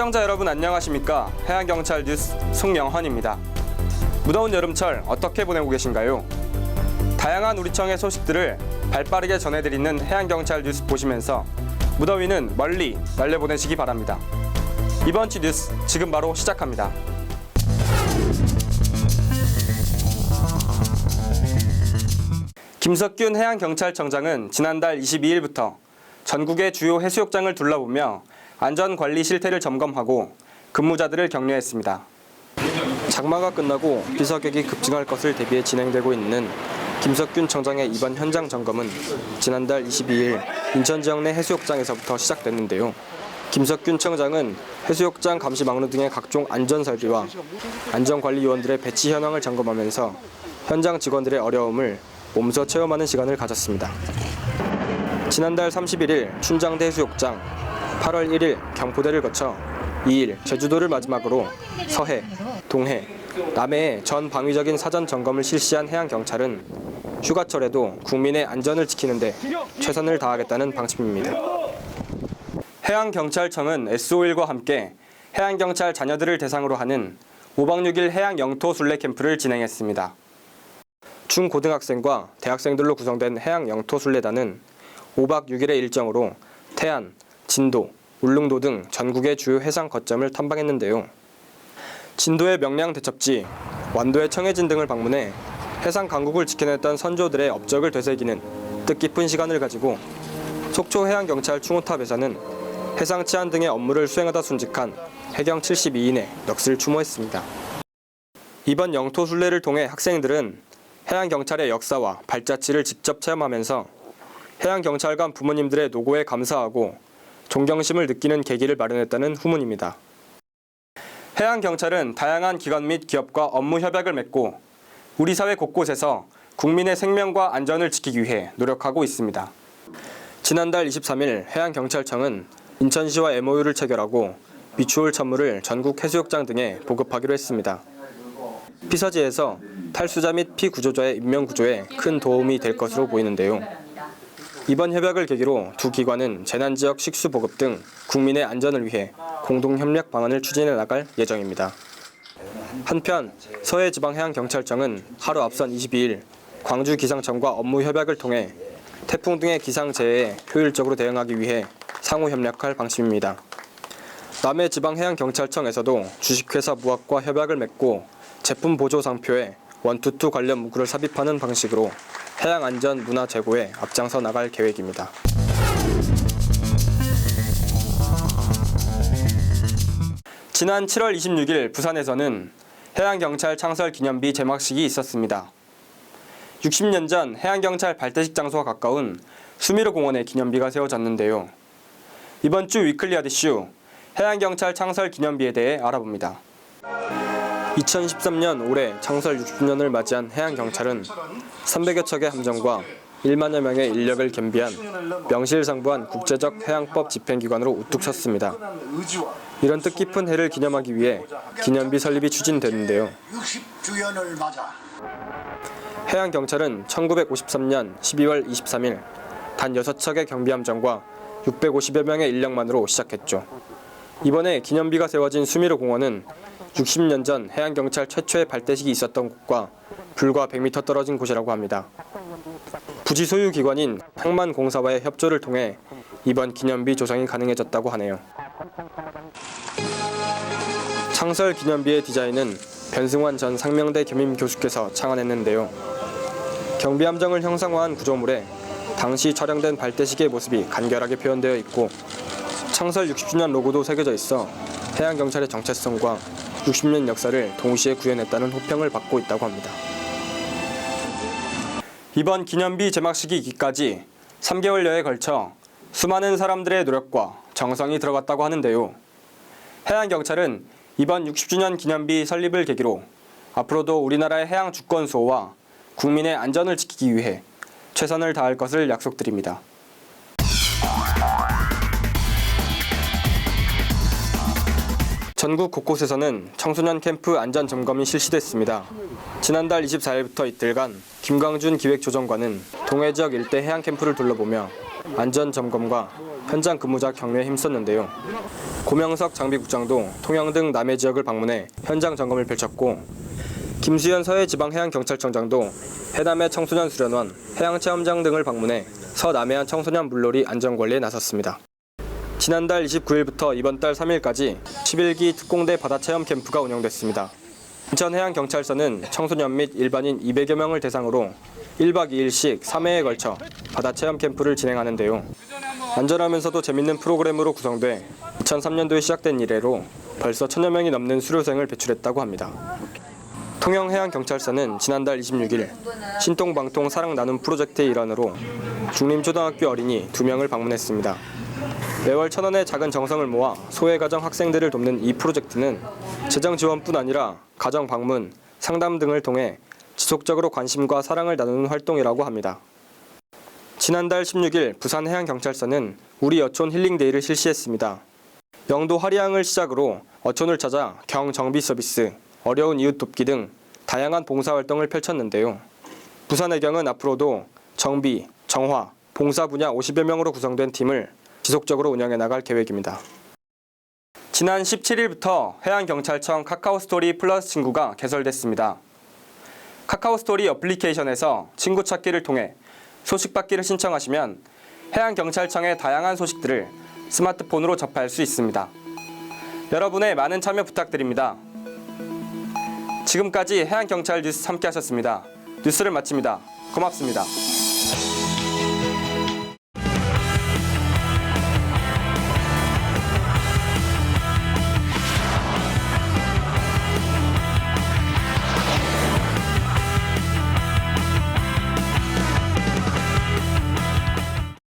시청자 여러분 안녕하십니까? 해양경찰 뉴스 송영헌입니다. 무더운 여름철 어떻게 보내고 계신가요? 다양한 우리청의 소식들을 발빠르게 전해드리는 해양경찰 뉴스 보시면서 무더위는 멀리 날려보내시기 바랍니다. 이번 주 뉴스 지금 바로 시작합니다. 김석균 해양경찰청장은 지난달 22일부터 전국의 주요 해수욕장을 둘러보며 안전관리 실태를 점검하고 근무자들을 격려했습니다. 장마가 끝나고 비서객이 급증할 것을 대비해 진행되고 있는 김석균 청장의 이번 현장 점검은 지난달 22일 인천 지역 내 해수욕장에서부터 시작됐는데요. 김석균 청장은 해수욕장 감시 막루 등의 각종 안전 설비와 안전관리 요원들의 배치 현황을 점검하면서 현장 직원들의 어려움을 몸소 체험하는 시간을 가졌습니다. 지난달 31일 춘장대 해수욕장, 8월 1일 경포대를 거쳐 2일 제주도를 마지막으로 서해, 동해, 남해의 전 방위적인 사전 점검을 실시한 해양경찰은 휴가철에도 국민의 안전을 지키는 데 최선을 다하겠다는 방침입니다. 해양경찰청은 SO1과 함께 해양경찰 자녀들을 대상으로 하는 5박 6일 해양 영토 순례 캠프를 진행했습니다. 중고등학생과 대학생들로 구성된 해양 영토 순례단은 5박 6일의 일정으로 태안, 진도, 울릉도 등 전국의 주요 해상 거점을 탐방했는데요. 진도의 명량 대첩지, 완도의 청해진 등을 방문해 해상 강국을 지켜냈던 선조들의 업적을 되새기는 뜻깊은 시간을 가지고 속초 해양경찰 충호탑에서는 해상 치안 등의 업무를 수행하다 순직한 해경 72인의 넋을 추모했습니다. 이번 영토 순례를 통해 학생들은 해양경찰의 역사와 발자취를 직접 체험하면서 해양경찰관 부모님들의 노고에 감사하고 존경심을 느끼는 계기를 마련했다는 후문입니다. 해양경찰은 다양한 기관 및 기업과 업무 협약을 맺고 우리 사회 곳곳에서 국민의 생명과 안전을 지키기 위해 노력하고 있습니다. 지난달 23일 해양경찰청은 인천시와 MOU를 체결하고 미추홀 천물을 전국 해수욕장 등에 보급하기로 했습니다. 피서지에서 탈수자 및 피구조자의 인명구조에 큰 도움이 될 것으로 보이는데요. 이번 협약을 계기로 두 기관은 재난지역 식수 보급 등 국민의 안전을 위해 공동협력 방안을 추진해 나갈 예정입니다. 한편 서해지방해양경찰청은 하루 앞선 22일 광주기상청과 업무 협약을 통해 태풍 등의 기상재해에 효율적으로 대응하기 위해 상호 협력할 방침입니다. 남해지방해양경찰청에서도 주식회사 무학과 협약을 맺고 제품 보조 상표에 원투투 관련 문구를 삽입하는 방식으로 해양안전 문화 제고에 앞장서 나갈 계획입니다. 지난 7월 26일 부산에서는 해양경찰 창설 기념비 제막식이 있었습니다. 60년 전 해양경찰 발대식 장소와 가까운 수미로 공원에 기념비가 세워졌는데요. 이번 주 위클리 아디슈 해양경찰 창설 기념비에 대해 알아봅니다. 2013년 올해 창설 60주년을 맞이한 해양경찰은 300여 척의 함정과 1만여 명의 인력을 겸비한 명실상부한 국제적 해양법 집행기관으로 우뚝 섰습니다. 이런 뜻깊은 해를 기념하기 위해 기념비 설립이 추진됐는데요. 해양경찰은 1953년 12월 23일 단 6척의 경비함정과 650여 명의 인력만으로 시작했죠. 이번에 기념비가 세워진 수미로 공원은 60년 전 해양경찰 최초의 발대식이 있었던 곳과 불과 100m 떨어진 곳이라고 합니다. 부지 소유 기관인 항만공사와의 협조를 통해 이번 기념비 조성이 가능해졌다고 하네요. 창설 기념비의 디자인은 변승환 전 상명대 겸임 교수께서 창안했는데요. 경비함정을 형상화한 구조물에 당시 촬영된 발대식의 모습이 간결하게 표현되어 있고 창설 60주년 로고도 새겨져 있어 해양경찰의 정체성과 60년 역사를 동시에 구현했다는 호평을 받고 있다고 합니다. 이번 기념비 제막식이 있기까지 3개월여에 걸쳐 수많은 사람들의 노력과 정성이 들어갔다고 하는데요. 해양경찰은 이번 60주년 기념비 설립을 계기로 앞으로도 우리나라의 해양 주권 수호와 국민의 안전을 지키기 위해 최선을 다할 것을 약속드립니다. 전국 곳곳에서는 청소년 캠프 안전 점검이 실시됐습니다. 지난달 24일부터 이틀간 김광준 기획조정관은 동해 지역 일대 해양 캠프를 둘러보며 안전 점검과 현장 근무자 격려에 힘썼는데요. 고명석 장비국장도 통영 등 남해 지역을 방문해 현장 점검을 펼쳤고 김수현 서해지방해양경찰청장도 해남해 청소년 수련원, 해양체험장 등을 방문해 서남해안 청소년 물놀이 안전관리에 나섰습니다. 지난달 29일부터 이번 달 3일까지 11기 특공대 바다체험 캠프가 운영됐습니다. 인천해양경찰서는 청소년 및 일반인 200여 명을 대상으로 1박 2일씩 3회에 걸쳐 바다체험 캠프를 진행하는데요. 안전하면서도 재밌는 프로그램으로 구성돼 2003년도에 시작된 이래로 벌써 1000여 명이 넘는 수료생을 배출했다고 합니다. 통영해양경찰서는 지난달 26일 신통방통 사랑 나눔 프로젝트의 일환으로 중림초등학교 어린이 2명을 방문했습니다. 매월 1,000원의 작은 정성을 모아 소외가정 학생들을 돕는 이 프로젝트는 재정 지원뿐 아니라 가정 방문, 상담 등을 통해 지속적으로 관심과 사랑을 나누는 활동이라고 합니다. 지난달 16일 부산해양경찰서는 우리 어촌 힐링데이를 실시했습니다. 영도 화리항을 시작으로 어촌을 찾아 경정비 서비스, 어려운 이웃 돕기 등 다양한 봉사활동을 펼쳤는데요. 부산해경은 앞으로도 정비, 정화, 봉사 분야 50여 명으로 구성된 팀을 지속적으로 운영해 나갈 계획입니다. 지난 17일부터 해양경찰청 카카오스토리 플러스 친구가 개설됐습니다. 카카오스토리 어플리케이션에서 친구 찾기를 통해 소식 받기를 신청하시면 해양경찰청의 다양한 소식들을 스마트폰으로 접할 수 있습니다. 여러분의 많은 참여 부탁드립니다. 지금까지 해양경찰 뉴스 함께 하셨습니다. 뉴스를 마칩니다. 고맙습니다.